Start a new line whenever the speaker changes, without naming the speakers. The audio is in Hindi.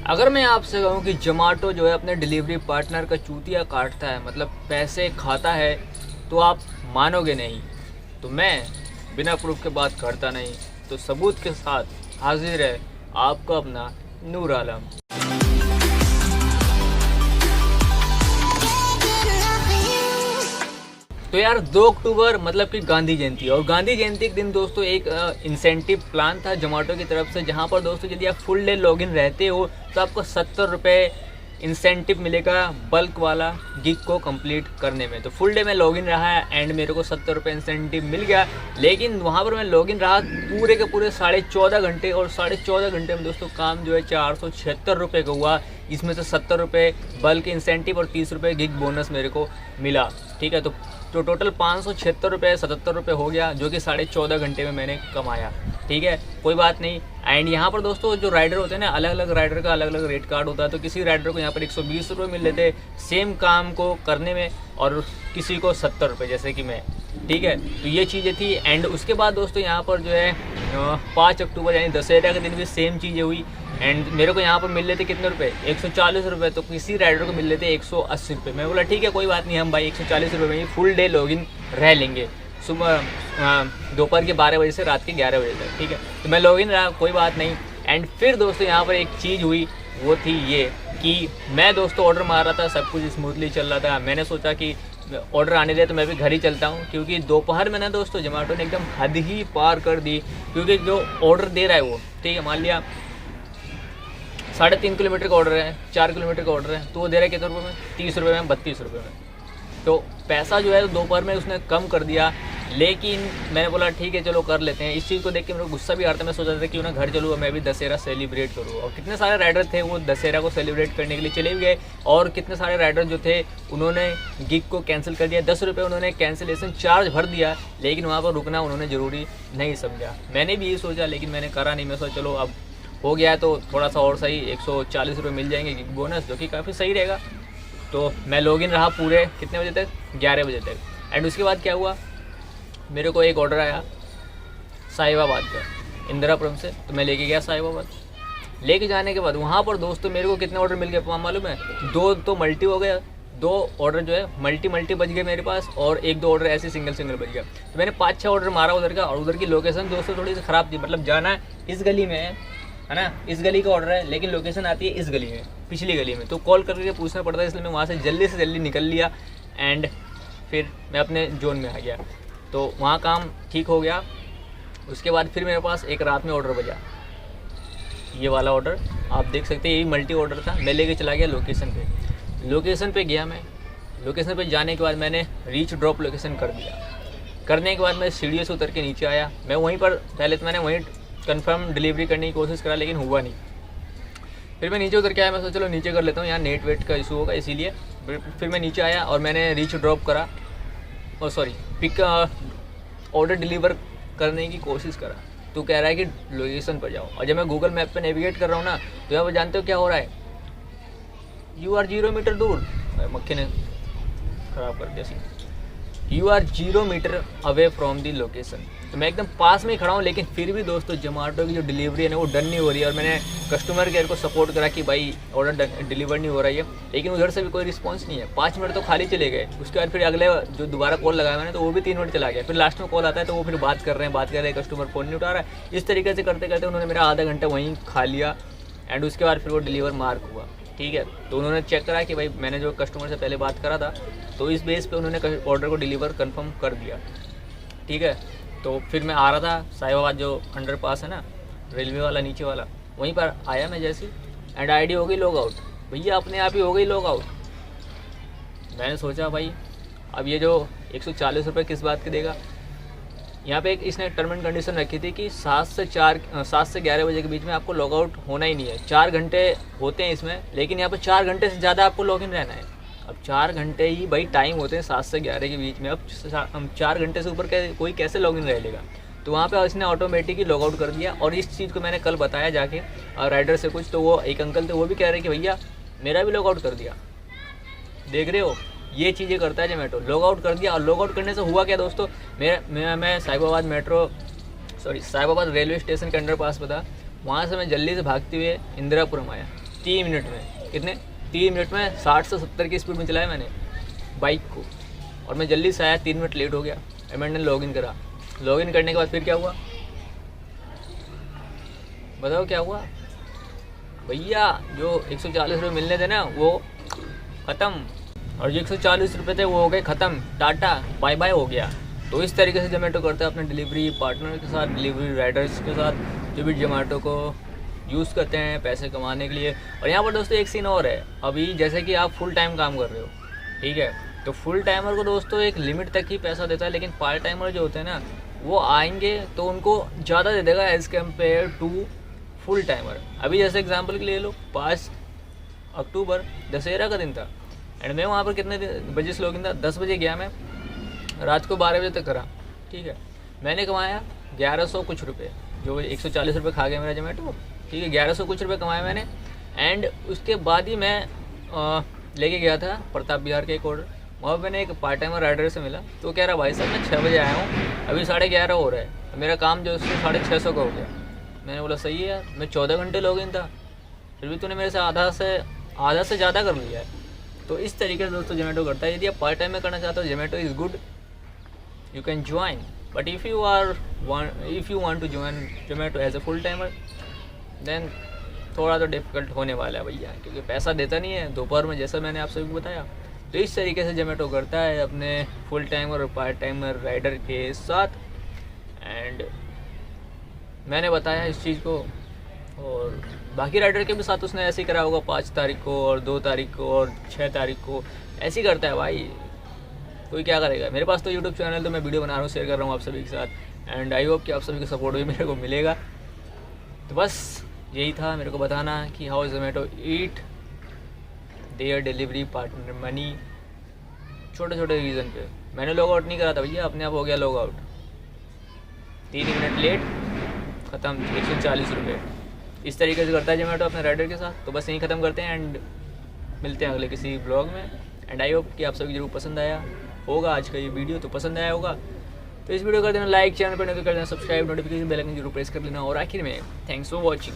अगर मैं आपसे कहूँ कि जोमेटो जो है अपने डिलीवरी पार्टनर का चूतिया काटता है, मतलब पैसे खाता है, तो आप मानोगे नहीं। तो मैं बिना प्रूफ के बात करता नहीं, तो सबूत के साथ हाजिर है आपका अपना नूर आलम। तो यार 2 अक्टूबर मतलब कि गांधी जयंती, और गांधी जयंती के दिन दोस्तों एक इंसेंटिव प्लान था जोमेटो की तरफ से, जहां पर दोस्तों यदि आप फुल डे लॉगिन रहते हो तो आपको 70 रुपये इंसेंटिव मिलेगा बल्क वाला गिग को कंप्लीट करने में। तो फुल डे में लॉगिन रहा है एंड मेरे को 70 रुपये इंसेंटिव मिल गया। लेकिन वहाँ पर मैं लॉगिन रहा पूरे के पूरे 14.5 घंटे, और 14.5 घंटे में दोस्तों काम जो है 476 रुपये का हुआ। इसमें से 70 रुपये बल्क इंसेंटिव और 30 रुपये गिग बोनस मेरे को मिला। ठीक है, तो टोटल 576 रुपये 77 रुपये हो गया, जो कि 14.5 घंटे में मैंने कमाया। ठीक है, कोई बात नहीं। एंड यहाँ पर दोस्तों जो राइडर होते हैं ना, अलग अलग राइडर का अलग अलग रेट कार्ड होता है। तो किसी राइडर को यहाँ पर 120 रुपये मिल रहे थे सेम काम को करने में, और किसी को 70 रुपये, जैसे कि मैं। ठीक है, तो ये चीज़ें थी। एंड उसके बाद दोस्तों यहाँ पर जो है 5 अक्टूबर यानी दशहरा के दिन भी सेम चीज़ें हुई। एंड मेरे को यहाँ पर मिल रहे थे कितने रुपए, 140 रुपये। तो किसी राइडर को मिल रहे थे 180 रुपये। मैं बोला ठीक है कोई बात नहीं, हम भाई 140 रुपये में ही फुल डे लॉगिन रह लेंगे, सुबह दोपहर के 12 बजे से रात के 11 बजे तक। ठीक है, तो मैं लॉगिन रहा, कोई बात नहीं। एंड फिर दोस्तों यहाँ पर एक चीज़ हुई, वो थी ये कि मैं दोस्तों ऑर्डर मार रहा था, सब कुछ स्मूथली चल रहा था। मैंने सोचा कि ऑर्डर आने दे तो मैं भी घर ही चलता हूँ, क्योंकि दोपहर में ना दोस्तों जोमेटो ने एकदम हद ही पार कर दी। क्योंकि जो ऑर्डर दे रहा है वो, ठीक है, मान लिया 3.5 किलोमीटर का ऑर्डर है, 4 किलोमीटर का ऑर्डर है, तो वो दे रहा है कितने रुपये में, 30 रुपये में, 32 रुपये में। तो पैसा जो है दोपहर में उसने कम कर दिया। लेकिन मैंने बोला ठीक है चलो कर लेते हैं। इस चीज़ को देख के मेरे को गुस्सा भी आ रहा था। मैं सोच रहा था क्यों ना घर चलूँ, मैं भी दशहरा सेलिब्रेट करूँ। और कितने सारे राइडर थे वो दशहरा को सेलिब्रेट करने के लिए चले गए, और कितने सारे राइडर जो थे उन्होंने गिग को कैंसिल कर दिया। 10 रुपये उन्होंने कैंसिलेशन चार्ज भर दिया, लेकिन वहाँ पर रुकना उन्होंने ज़रूरी नहीं समझा। मैंने भी यही सोचा, लेकिन मैंने करा नहीं। मैं सोचा चलो अब हो गया है तो थोड़ा सा और सही 140 रुपये मिल जाएंगे गिग बोनस, जो कि काफ़ी सही रहेगा। तो मैं लॉगिन रहा पूरे कितने बजे तक, 11 बजे तक। एंड उसके बाद क्या हुआ, मेरे को एक ऑर्डर आया साहिबाबाद का, इंदिरापुरम से। तो मैं लेके गया साहिबाबाद। लेके जाने के बाद वहाँ पर दोस्तों मेरे को कितने ऑर्डर मिल गए मालूम है, 2 तो मल्टी हो गया, 2 ऑर्डर जो है मल्टी बच गए मेरे पास, और 1-2 ऑर्डर ऐसे सिंगल बच गया। तो मैंने 5-6 ऑर्डर मारा उधर का। और उधर की लोकेशन दोस्तों थोड़ी सी ख़राब थी, मतलब जाना इस गली में है ना, इस गली का ऑर्डर है, लेकिन लोकेशन आती है इस गली में, पिछली गली में। तो कॉल करके पूछना पड़ता है, इसलिए मैं वहाँ से जल्दी निकल लिया। एंड फिर मैं अपने जोन में आ गया, तो वहाँ काम ठीक हो गया। उसके बाद फिर मेरे पास एक रात में ऑर्डर बजा, ये वाला ऑर्डर आप देख सकते हैं, यही मल्टी ऑर्डर था। मैं लेके चला गया लोकेशन पे गया। मैं लोकेशन पे जाने के बाद मैंने रीच ड्रॉप लोकेशन कर दिया। करने के बाद मैं सीढ़ियों से उतर के नीचे आया। मैं वहीं पर पहले तो मैंने वहीं कंफर्म डिलीवरी करने की कोशिश करा, लेकिन हुआ नहीं। फिर मैं नीचे उतर के आया। मैं सोचा चलो नीचे कर लेता हूँ, यहाँ नेट वेट का इशू होगा इसीलिए। फिर मैं नीचे आया और मैंने रीच ड्रॉप करा, और सॉरी पिक ऑर्डर डिलीवर करने की कोशिश करा। तो कह रहा है कि लोकेशन पर जाओ। और जब मैं गूगल मैप पे नेविगेट कर रहा हूँ ना, तो यहाँ पर जानते हो क्या हो रहा है, यू आर 0 मीटर दूर। मक्खी ने ख़राब कर दिया scene, you are 0 metre away from the location. तो मैं एकदम पास में ही खड़ा हूँ, लेकिन फिर भी दोस्तों जोमेटो की जो डिलीवरी है ना वो डन नहीं हो रही है। और मैंने कस्टमर केयर को सपोर्ट करा कि भाई ऑर्डर डिलीवर नहीं हो रही है, लेकिन उधर से भी कोई रिस्पांस नहीं है। 5 मिनट तो खाली चले गए। उसके बाद फिर अगले जो दोबारा कॉल लगाया मैंने, तो वो भी 3 मिनट चला गया। फिर लास्ट में कॉल आता है तो वो फिर बात कर रहे हैं, कस्टमर फ़ोन नहीं उठा रहा है। इस तरीके से करते करते उन्होंने मेरा आधा घंटा वहीं खा लिया। एंड उसके बाद फिर वो डिलीवर मार्क हुआ। ठीक है, तो उन्होंने चेक करा कि भाई मैंने जो कस्टमर से पहले बात करा था, तो इस बेस पे उन्होंने ऑर्डर को डिलीवर कंफर्म कर दिया। ठीक है, तो फिर मैं आ रहा था साहिबाबाद, जो अंडरपास है ना रेलवे वाला नीचे वाला, वहीं पर आया मैं जैसे। एंड आईडी हो गई लॉग आउट, भैया अपने आप ही हो गई लॉग आउट। मैंने सोचा भाई अब ये जो 140 रुपये किस बात के देगा। यहाँ पे एक इसने टर्म एंड कंडीशन रखी थी कि 7 से 11 बजे के बीच में आपको लॉग आउट होना ही नहीं है। 4 घंटे होते हैं इसमें, लेकिन यहाँ पर 4 घंटे से ज़्यादा आपको लॉग इन रहना है। अब 4 घंटे ही भाई टाइम होते हैं 7 से 11 के बीच में। अब हम 4 घंटे से ऊपर कोई कैसे लॉग इन रह लेगा। तो वहाँ पे इसने ऑटोमेटिकली लॉग आउट कर दिया। और इस चीज़ को मैंने कल बताया जाके राइडर से कुछ, तो वो एक अंकल थे, वो भी कह रहे कि भैया मेरा भी लॉग आउट कर दिया। देख रहे हो, ये चीज़ें करता है जोमेटो, लॉग आउट कर दिया। और लॉग आउट करने से हुआ क्या दोस्तों, मैं साहिबाबाद रेलवे स्टेशन के अंडरपास पे था। वहाँ से मैं जल्दी से भागते हुए इंदिरापुरम आया। 3 मिनट में, कितने 3 मिनट में 60 से 70 की स्पीड में चलाया मैंने बाइक को, और मैं जल्दी से आया, 3 मिनट लेट हो गया। मैंने लॉगिन करा, लॉगिन करने के बाद फिर क्या हुआ बताओ क्या हुआ भैया, जो 140 रुपये मिलने थे ना वो ख़त्म, और जो 140 रुपये थे वो हो गए ख़त्म, टाटा बाय बाय हो गया। तो इस तरीके से जोमेटो करता है अपने डिलीवरी पार्टनर के साथ, डिलीवरी राइडर्स के साथ, जो भी जोमेटो को यूज़ करते हैं पैसे कमाने के लिए। और यहाँ पर दोस्तों एक सीन और है, अभी जैसे कि आप फुल टाइम काम कर रहे हो, ठीक है, तो फुल टाइमर को दोस्तों एक लिमिट तक ही पैसा देता है, लेकिन पार्ट टाइमर जो होते हैं ना वो आएंगे तो उनको ज़्यादा दे देगा as compared to full timer. अभी जैसे एग्जांपल के लिए लो, 5 अक्टूबर दशहरा का दिन था, एंड मैं वहाँ पर कितने बजे से लॉगिन था, 10 बजे गया मैं, रात को 12 बजे तक करा, ठीक है। मैंने कमाया 1100 कुछ रुपये, जो 140 रुपये खा गया मेरा जोमेटो, ठीक है, 1100 कुछ रुपये कमाए मैंने। एंड उसके बाद ही मैं लेके गया था प्रताप बिहार के एक ऑर्डर, वहाँ पर मैंने एक पार्ट टाइमर राइडर से मिला, तो कह रहा भाई साहब मैं 6 बजे आया हूँ, अभी 11:30 हो रहा है, मेरा काम जो है उससे 650 का हो गया। मैंने बोला सही है यार, मैं 14 घंटे लॉगिन था, फिर भी तूने मेरे से आधा से ज़्यादा कर लिया है। तो इस तरीके से दोस्तों जोमेटो करता है। यदि आप पार्ट टाइम में करना चाहते हो Zomato is good, you can join, but if you want to join Zomato as a full timer then थोड़ा तो डिफ़िकल्ट होने वाला है भैया, क्योंकि पैसा देता नहीं है दोपहर में, जैसा मैंने आप सभी को बताया। तो इस तरीके से जोमेटो करता है अपने फुल टाइमर और पार्ट टाइमर राइडर के साथ, एंड मैंने बताया इस चीज़ को, और बाकी राइडर के भी साथ उसने ऐसे ही करा होगा, 5 तारीख को और 2 तारीख को और 6 तारीख को, ऐसे ही करता है भाई, कोई क्या करेगा। मेरे पास तो यूट्यूब चैनल, तो मैं वीडियो बना रहा हूँ, शेयर कर रहा हूँ आप सभी के साथ, एंड आई होप कि आप सभी का सपोर्ट भी मेरे को मिलेगा। तो बस यही था मेरे को बताना कि how Zomato eat there delivery partner money, छोटे छोटे रीज़न पे। मैंने लॉग आउट नहीं करा था भैया, अपने आप हो गया लॉग आउट, 3 मिनट लेट, ख़त्म, 140 रुपये। इस तरीके से करता है जोमेटो अपने राइडर के साथ। तो बस यहीं ख़त्म करते हैं, एंड मिलते हैं अगले किसी ब्लॉग में। एंड आई होप कि आप सभी जरूर पसंद आया होगा आज का ये वीडियो, तो पसंद आया होगा तो इस वीडियो कर देना लाइक, चैनल पर नहीं कर देना सब्सक्राइब, नोटिफिकेशन बेल आइकन जरूर प्रेस कर लेना, और आखिर में थैंक्स फॉर वॉचिंग।